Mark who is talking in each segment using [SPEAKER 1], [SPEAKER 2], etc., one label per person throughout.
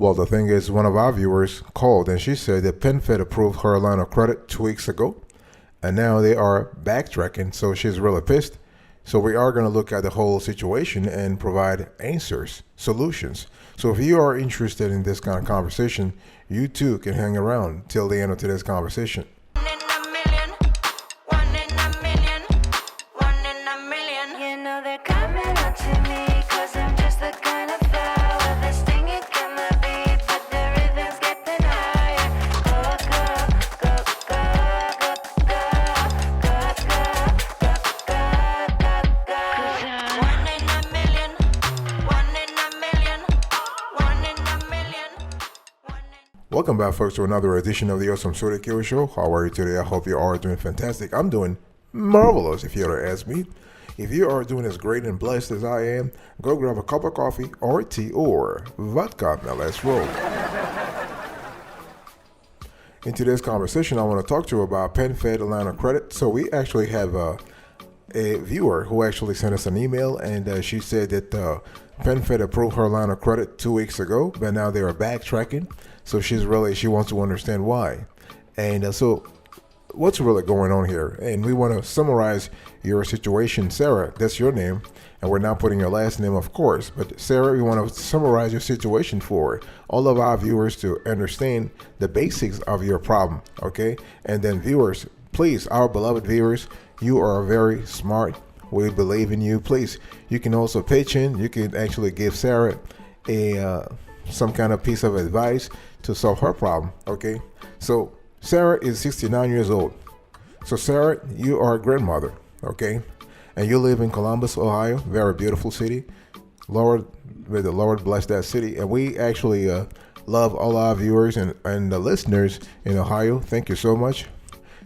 [SPEAKER 1] Well, the thing is, one of our viewers called and she said that PenFed approved her line of credit 2 weeks ago, and now they are backtracking. So she's really pissed. So we are going to look at the whole situation and provide answers, solutions. So if you are interested in this kind of conversation, you too can hang around till the end of today's conversation. Welcome back, folks, to another edition of the Awesome Soda Killer Show. How are you today? I hope you are doing fantastic. I'm doing marvelous, if you were to ask me. If you are doing as great and blessed as I am, go grab a cup of coffee or tea or vodka. Now let's roll. In today's conversation, I want to talk to you about PenFed line of credit. So we actually have a viewer who actually sent us an email, and she said that PenFed approved her line of credit 2 weeks ago, but now they are backtracking. So she wants to understand why. And so what's really going on here? And we want to summarize your situation. Sarah, that's your name. And we're not putting your last name, of course. But Sarah, we want to summarize your situation for all of our viewers to understand the basics of your problem. Okay. And then viewers, please, our beloved viewers, you are very smart. We believe in you. Please, you can also pitch in. You can actually give Sarah some kind of piece of advice to solve her problem. Okay, so Sarah is 69 years old. So Sarah, you are a grandmother. Okay, and you live in Columbus, Ohio, very beautiful city. Lord, may the Lord bless that city. And we actually love all our viewers and the listeners in Ohio. Thank you so much.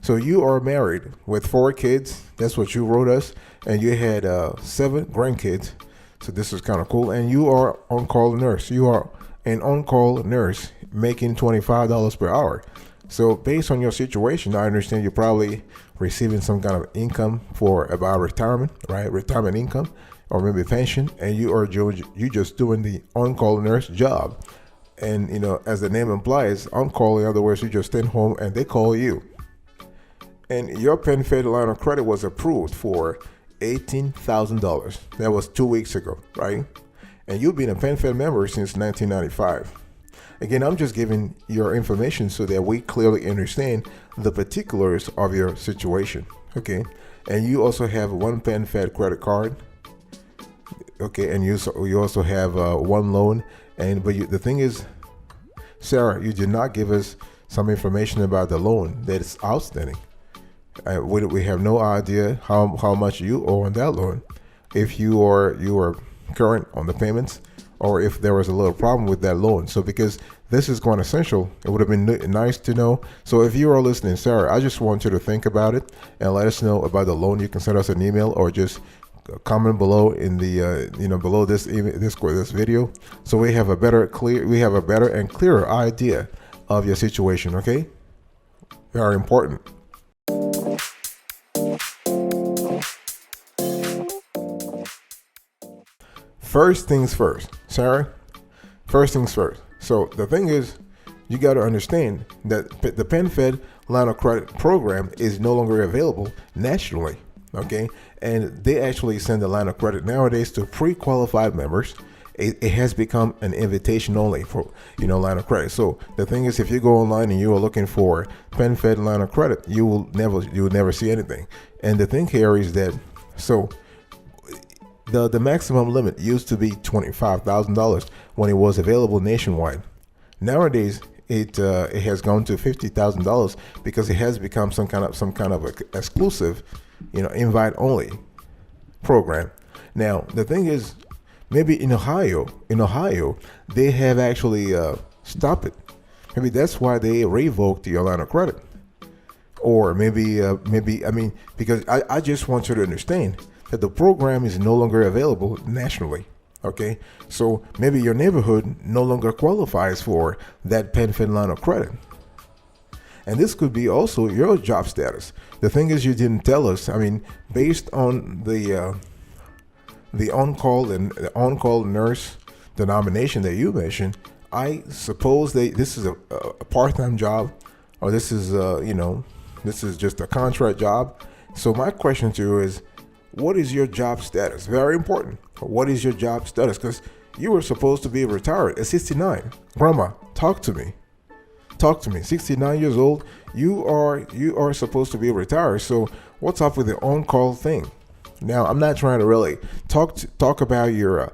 [SPEAKER 1] So you are married with 4 kids. That's what you wrote us. And you had 7 grandkids. So this is kind of cool. And you are on-call nurse. You are an on-call nurse making $25 per hour. So based on your situation, I understand you're probably receiving some kind of income for about retirement, right? Retirement income or maybe pension. And you just doing the on-call nurse job. And, you know, as the name implies, on-call, in other words, you just stay home and they call you. And your PenFed line of credit was approved for $18,000. That was 2 weeks ago, right? And you've been a PenFed member since 1995. Again, I'm just giving your information so that we clearly understand the particulars of your situation, okay? And you also have 1 PenFed credit card, okay? And you also have 1 loan. The thing is, Sarah, you did not give us some information about the loan that is outstanding. We have no idea how much you owe on that loan, if you are current on the payments, or if there was a little problem with that loan. So because this is quite essential, it would have been nice to know. So if you are listening, Sarah, I just want you to think about it and let us know about the loan. You can send us an email or just comment below in the below this video, so we have a better and clearer idea of your situation. Okay, very important. First things first, Sarah. First things first. So the thing is, you got to understand that the PenFed line of credit program is no longer available nationally. Okay, and they actually send the line of credit nowadays to pre-qualified members. It has become an invitation only for line of credit. So the thing is, if you go online and you are looking for PenFed line of credit, you will never see anything. And the thing here is that the maximum limit used to be $25,000 when it was available nationwide. Nowadays, it has gone to $50,000 because it has become some kind of exclusive, invite only program. Now the thing is, maybe in Ohio, they have actually stopped it. Maybe that's why they revoked your line of credit. Or because I just want you to understand that the program is no longer available nationally. Okay, so maybe your neighborhood no longer qualifies for that PenFed line of credit. And this could be also your job status. The thing is, you didn't tell us. Based on the on-call and the on-call nurse denomination that you mentioned, I suppose this is a part-time job, or this is this is just a contract job. So my question to you is, what is your job status? Very important. What is your job status? Because you were supposed to be retired at 69. Grandma, talk to me. Talk to me. 69 years old. You are supposed to be retired. So what's up with the on-call thing? Now, I'm not trying to really talk about your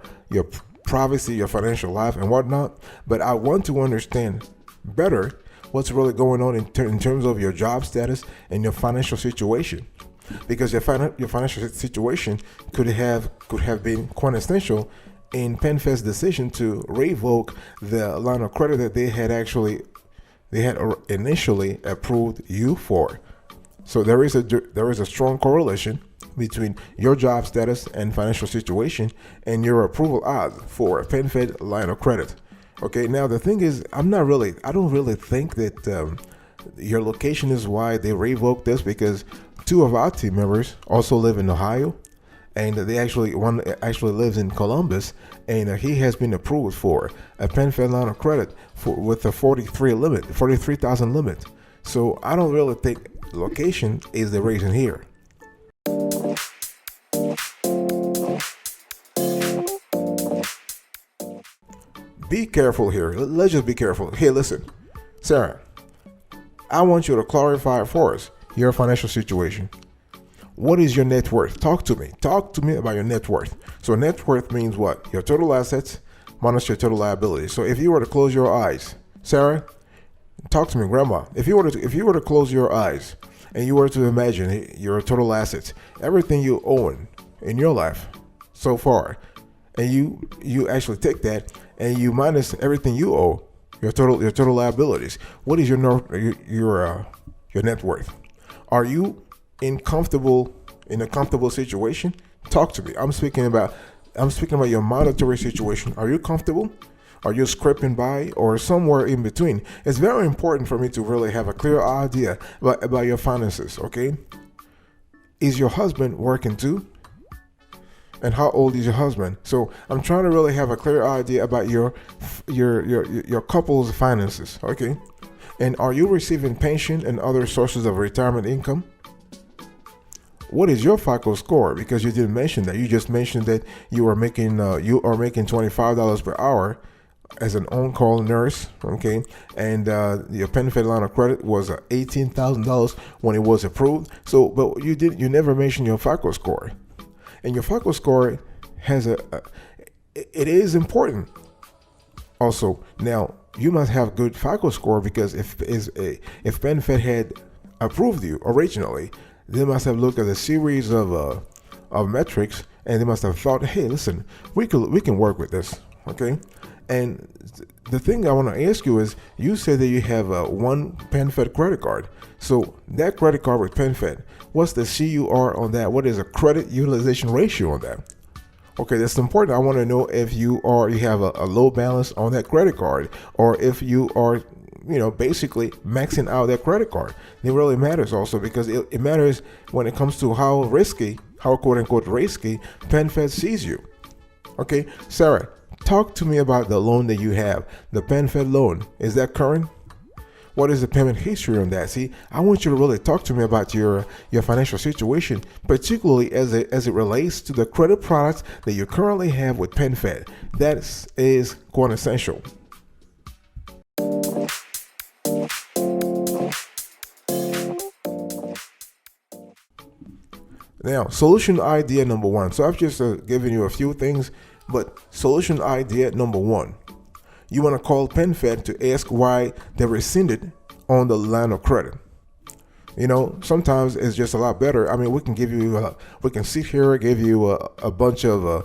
[SPEAKER 1] privacy, your financial life, and whatnot, but I want to understand better what's really going on in terms of your job status and your financial situation, because your financial situation could have been quintessential in PenFed's decision to revoke the line of credit that they had initially approved you for. So there is a strong correlation between your job status and financial situation and your approval odds for a PenFed line of credit. Okay, now the thing is, I don't really think that your location is why they revoked this, because two of our team members also live in Ohio, and one actually lives in Columbus, and he has been approved for a PenFed line of credit with a 43,000 limit. So I don't really think location is the reason here. Be careful here. Let's just be careful. Hey, listen, Sarah, I want you to clarify for us your financial situation. What is your net worth? Talk to me. Talk to me about your net worth. So net worth means what? Your total assets minus your total liabilities. So if you were to close your eyes, Sarah, talk to me, Grandma. If you were to close your eyes and you were to imagine your total assets, everything you own in your life so far, and you actually take that and you minus everything you owe, your total liabilities, what is your net worth? Are you in a comfortable situation? Talk to me. I'm speaking about your monetary situation. Are you comfortable? Are you scraping by, or somewhere in between? It's very important for me to really have a clear idea about your finances. Okay, is your husband working too? And how old is your husband? So I'm trying to really have a clear idea about your couple's finances. Okay, and are you receiving pension and other sources of retirement income? What is your FICO score? Because you didn't mention that. You just mentioned that you are making $25 per hour as an on-call nurse. Okay, and your PenFed line of credit was $18,000 when it was approved. So, but you never mentioned your FICO score. And your FICO score it is important. Also, now you must have good FICO score, because if PenFed had approved you originally, they must have looked at a series of metrics, and they must have thought, hey, listen, we can work with this. Okay, and the thing I want to ask you is, you said that you have one PenFed credit card. So that credit card with PenFed, what's the CUR on that? What is a credit utilization ratio on that? Okay, that's important. I want to know if you have a low balance on that credit card, or if you are basically maxing out that credit card. It really matters also, because it matters when it comes to how quote unquote risky PenFed sees you. Okay, Sarah, talk to me about the loan that you have, the PenFed loan. Is that current? What is the payment history on that? See, I want you to really talk to me about your financial situation, particularly as it relates to the credit products that you currently have with PenFed. That is quite essential. Now, solution idea number one. So I've just given you a few things, but solution idea number one. You want to call PenFed to ask why they rescinded on the line of credit. Sometimes it's just a lot better. I mean, we can sit here, give you a bunch of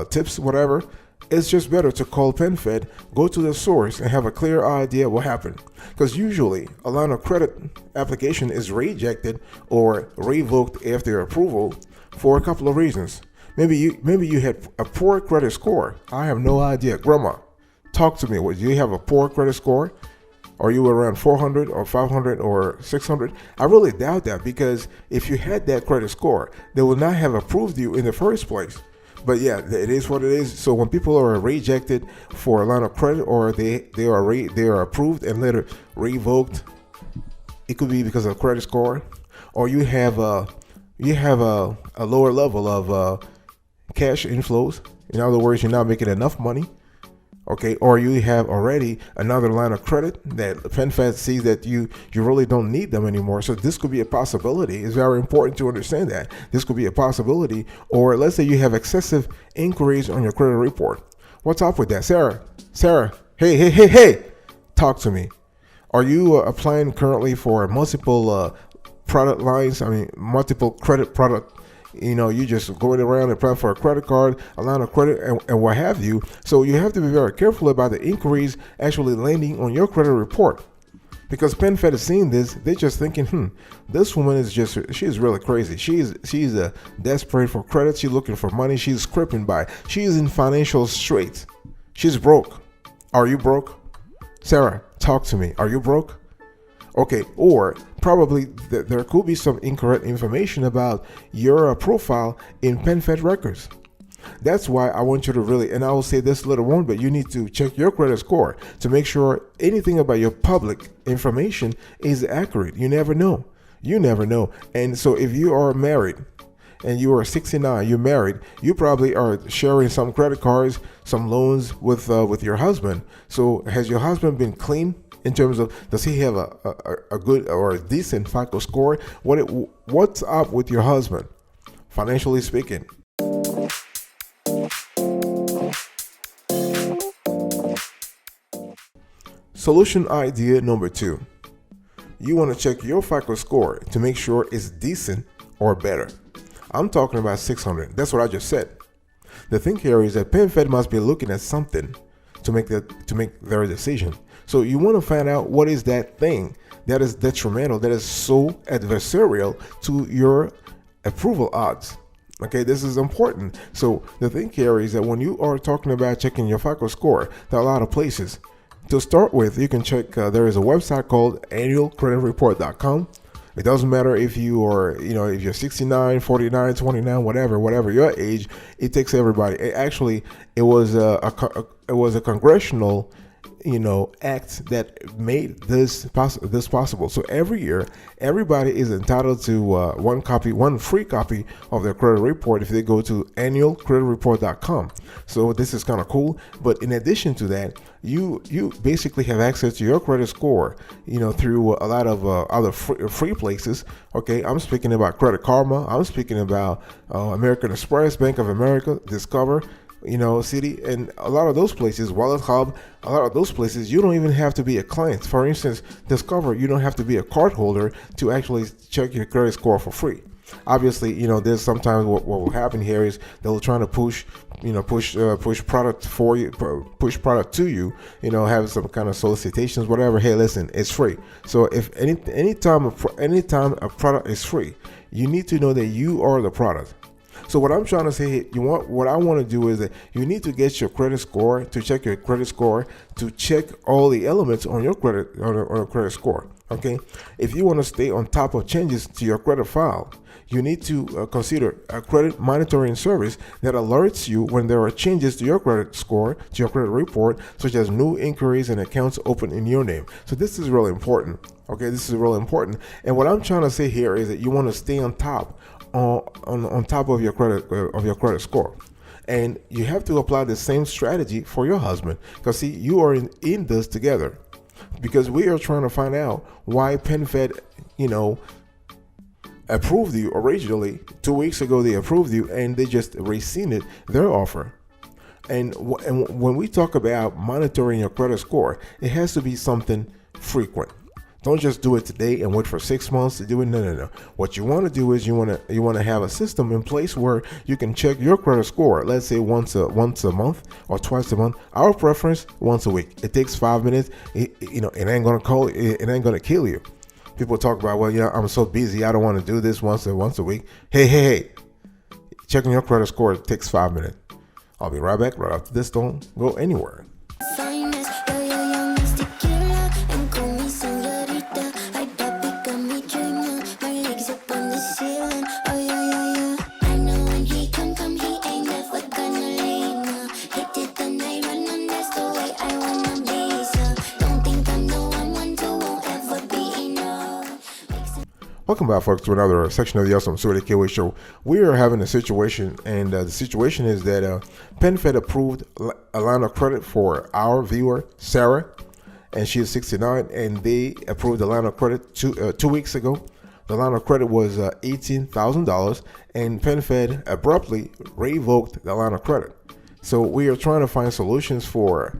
[SPEAKER 1] tips, whatever. It's just better to call PenFed, go to the source, and have a clear idea what happened. Because usually a line of credit application is rejected or revoked after approval for a couple of reasons. Maybe you had a poor credit score. I have no idea. Grandma, talk to me. Do you have a poor credit score? Are you around 400 or 500 or 600? I really doubt that, because if you had that credit score, they would not have approved you in the first place. But yeah, it is what it is. So when people are rejected for a line of credit, or they are approved and later revoked, it could be because of credit score, or you have a lower level of cash inflows. In other words, you're not making enough money. Okay, or you have already another line of credit that PenFed sees that you really don't need them anymore. So this could be a possibility. It's very important to understand that this could be a possibility. Or let's say you have excessive inquiries on your credit report. What's up with that, Sarah? Hey! Talk to me. Are you applying currently for multiple product lines? I mean, multiple credit product. You just going around and applying for a credit card, a line of credit, and what have you. So you have to be very careful about the inquiries actually landing on your credit report. Because PenFed is seeing this, they're just thinking, this woman she's really crazy. She's desperate for credit. She's looking for money. She's scraping by. She's in financial straits. She's broke. Are you broke? Sarah, talk to me. Are you broke? Okay, or probably there could be some incorrect information about your profile in PenFed records. That's why I want you to really, and I will say this later on, but you need to check your credit score to make sure anything about your public information is accurate. You never know. And so if you are married and you are 69, you're married, you probably are sharing some credit cards, some loans with your husband. So has your husband been clean? In terms of, does he have a good or a decent FICO score? What's up with your husband, financially speaking? Solution idea number 2. You want to check your FICO score to make sure it's decent or better. I'm talking about 600. That's what I just said. The thing here is that PenFed must be looking at something to make their decision. So you want to find out what is that thing that is detrimental, that is so adversarial to your approval odds. Okay, this is important. So the thing here is that when you are talking about checking your FICO score, there are a lot of places. To start with, you can check, there is a website called annualcreditreport.com. It doesn't matter if you are, if you're 69, 49, 29, whatever your age, it takes everybody. It was a congressional act that made this possible. So every year, everybody is entitled to one free copy of their credit report if they go to annualcreditreport.com. So this is kind of cool. But in addition to that, you basically have access to your credit score, through a lot of other free places. Okay, I'm speaking about Credit Karma. I'm speaking about American Express, Bank of America, Discover. City, and a lot of those places, Wallet Hub, a lot of those places, you don't even have to be a client. For instance, Discover, you don't have to be a card holder to actually check your credit score for free. Obviously, there's sometimes what will happen here is they'll try to push product for you, push product to you, have some kind of solicitations, whatever. Hey, listen, it's free. So if anytime a product is free, you need to know that you are the product. So what I'm trying to say, what I want to do is that you need to get your credit score, to check your credit score, to check all the elements on your credit score. Okay, if you want to stay on top of changes to your credit file, you need to consider a credit monitoring service that alerts you when there are changes to your credit score, to your credit report, such as new inquiries and accounts open in your name. So this is really important. Okay, this is really important. And what I'm trying to say here is that you want to stay on top on top of your credit score, and you have to apply the same strategy for your husband, because see, you are in this together, because we are trying to find out why PenFed approved you originally. 2 weeks ago they approved you, and they just rescinded their offer. And when we talk about monitoring your credit score, it has to be something frequent. Don't just do it today and wait for 6 months to do it. No. What you want to do is you want to have a system in place where you can check your credit score. Let's say once a month or twice a month. Our preference, once a week. It takes 5 minutes. It ain't gonna kill you. People talk about, well, yeah, I'm so busy, I don't want to do this once a week. Hey, checking your credit score takes 5 minutes. I'll be right back right after this. Don't go anywhere. Welcome back, folks, to another section of the Awesome Sweaty Kiwi Show. We are having a situation, and the situation is that PenFed approved a line of credit for our viewer, Sarah, and she is 69, and they approved the line of credit 2 weeks ago. The line of credit was $18,000, and PenFed abruptly revoked the line of credit. So we are trying to find solutions for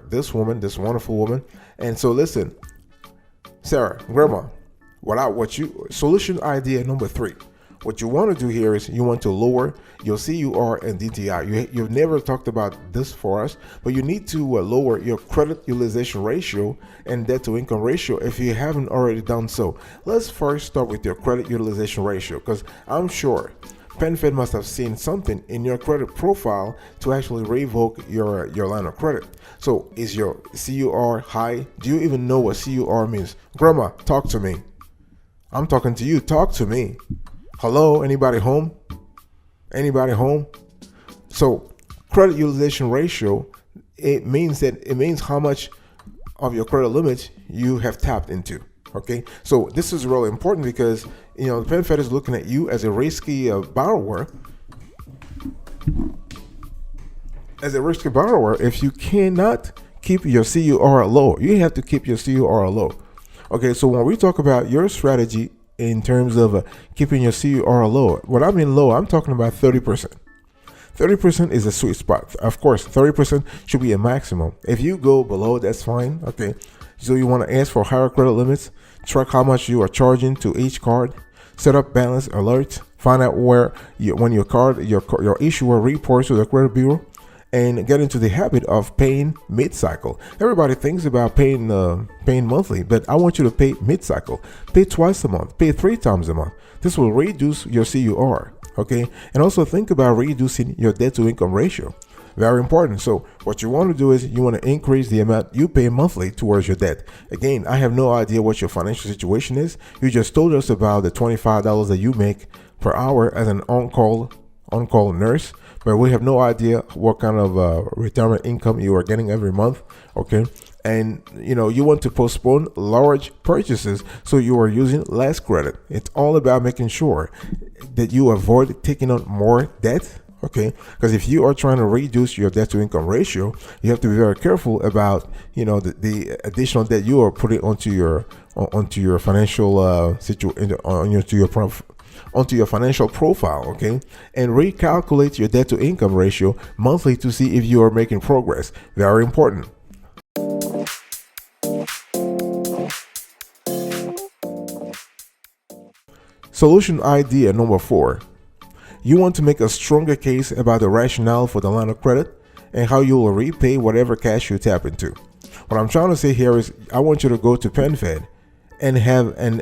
[SPEAKER 1] this woman, this wonderful woman. And so listen, Sarah, grandma, solution idea number 3. What you want to do here is you want to lower your CUR and DTI. You've never talked about this for us, but you need to lower your credit utilization ratio and debt to income ratio if you haven't already done so. Let's first start with your credit utilization ratio, because I'm sure PenFed must have seen something in your credit profile to actually revoke your line of credit. So is your CUR high? Do you even know what CUR means? Grandma, talk to me. I'm talking to you. Talk to me. Hello, anybody home? Anybody home? So credit utilization ratio, it means how much of your credit limits you have tapped into. Okay, so this is really important because the PenFed is looking at you as a risky borrower. As a risky borrower, if you cannot keep your CUR low, you have to keep your CUR low. Okay, so when we talk about your strategy in terms of keeping your CUR low, what I mean low, I'm talking about 30%. 30% is a sweet spot. Of course, 30% should be a maximum. If you go below, that's fine. Okay, so you want to ask for higher credit limits, track how much you are charging to each card, set up balance alerts, find out when your issuer reports to the credit bureau, and get into the habit of paying mid-cycle. Everybody thinks about paying monthly, but I want you to pay mid-cycle. Pay twice a month, pay 3 times a month. This will reduce your CUR, okay? And also think about reducing your debt to income ratio. Very important. So what you want to do is you want to increase the amount you pay monthly towards your debt. Again, I have no idea what your financial situation is. You just told us about the $25 that you make per hour as an on-call nurse, but we have no idea what kind of retirement income you are getting every month. Okay, and you want to postpone large purchases, so you are using less credit. It's all about making sure that you avoid taking on more debt. Okay, because if you are trying to reduce your debt to income ratio, you have to be very careful about the additional debt you are putting onto your financial situation, onto your financial profile. Okay, and recalculate your debt to income ratio monthly to see if you are making progress. Very important. Solution idea number 4. You want to make a stronger case about the rationale for the line of credit and how you will repay whatever cash you tap into. What I'm trying to say here is I want you to go to PenFed and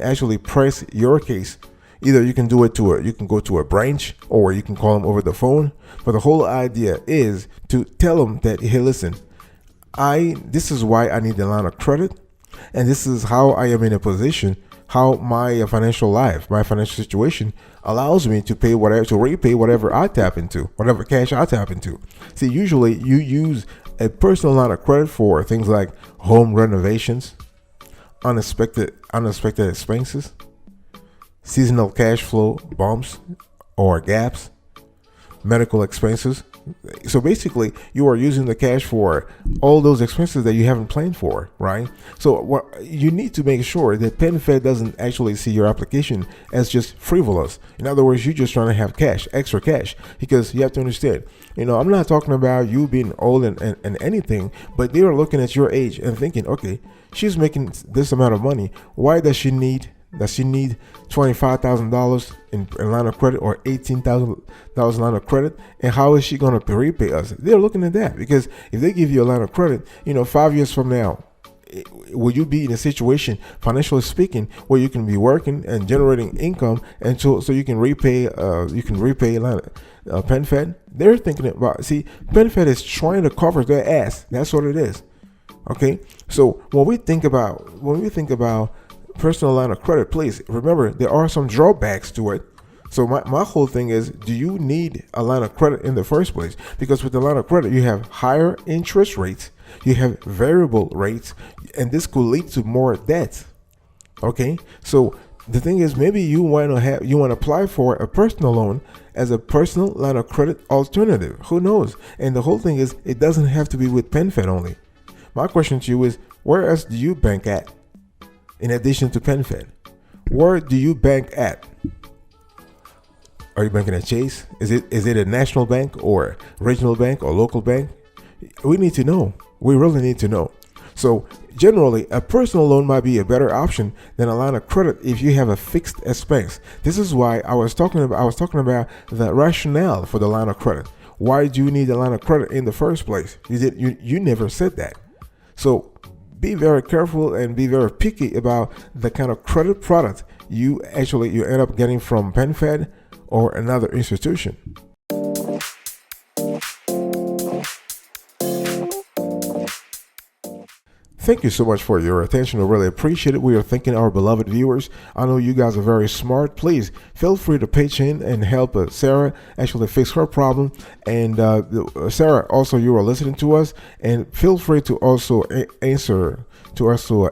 [SPEAKER 1] actually press your case. Either you can do it you can go to a branch, or you can call them over the phone. But the whole idea is to tell them that, hey, listen, this is why I need the line of credit, and this is how I am in a position, how my financial situation allows me to repay whatever I tap into, whatever cash I tap into. See, usually you use a personal line of credit for things like home renovations, unexpected expenses, seasonal cash flow bumps or gaps, medical expenses. So basically, you are using the cash for all those expenses that you haven't planned for, right? So what you need to make sure that PenFed doesn't actually see your application as just frivolous. In other words, you're just trying to have cash, extra cash, because you have to understand, I'm not talking about you being old and anything, but they are looking at your age and thinking, okay, she's making this amount of money. Why does she need $25,000 in line of credit, or $18,000 line of credit, and how is she going to repay us? They're looking at that, because if they give you a line of credit, 5 years from now, will you be in a situation, financially speaking, where you can be working and generating income, and so you can repay PenFed? They're thinking about, PenFed is trying to cover their ass. That's what it is. Okay, so when we think about personal line of credit, please remember there are some drawbacks to it. So my whole thing is, do you need a line of credit in the first place? Because with the line of credit, you have higher interest rates, you have variable rates, and this could lead to more debt. Okay, so the thing is, maybe you want to apply for a personal loan as a personal line of credit alternative. Who knows? And the whole thing is, it doesn't have to be with PenFed only. My question to you is, where else do you bank at in addition to PenFed? Where do you bank at? Are you banking at Chase? Is it a national bank or regional bank or local bank? We need to know. We really need to know. So generally, a personal loan might be a better option than a line of credit if you have a fixed expense. This is why I was talking about the rationale for the line of credit. Why do you need a line of credit in the first place? You never said that. So be very careful and be very picky about the kind of credit product you end up getting from PenFed or another institution. Thank you so much for your attention. I really appreciate it. We are thanking our beloved viewers. I know you guys are very smart. Please feel free to pitch in and help Sarah actually fix her problem. And Sarah, also, you are listening to us, and feel free to also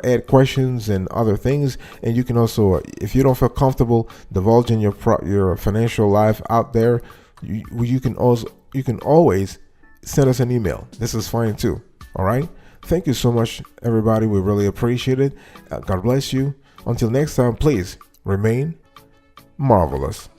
[SPEAKER 1] add questions and other things. And you can also, if you don't feel comfortable divulging your financial life out there, you can always send us an email. This is fine too. All right. Thank you so much, everybody. We really appreciate it. God bless you. Until next time, please remain marvelous.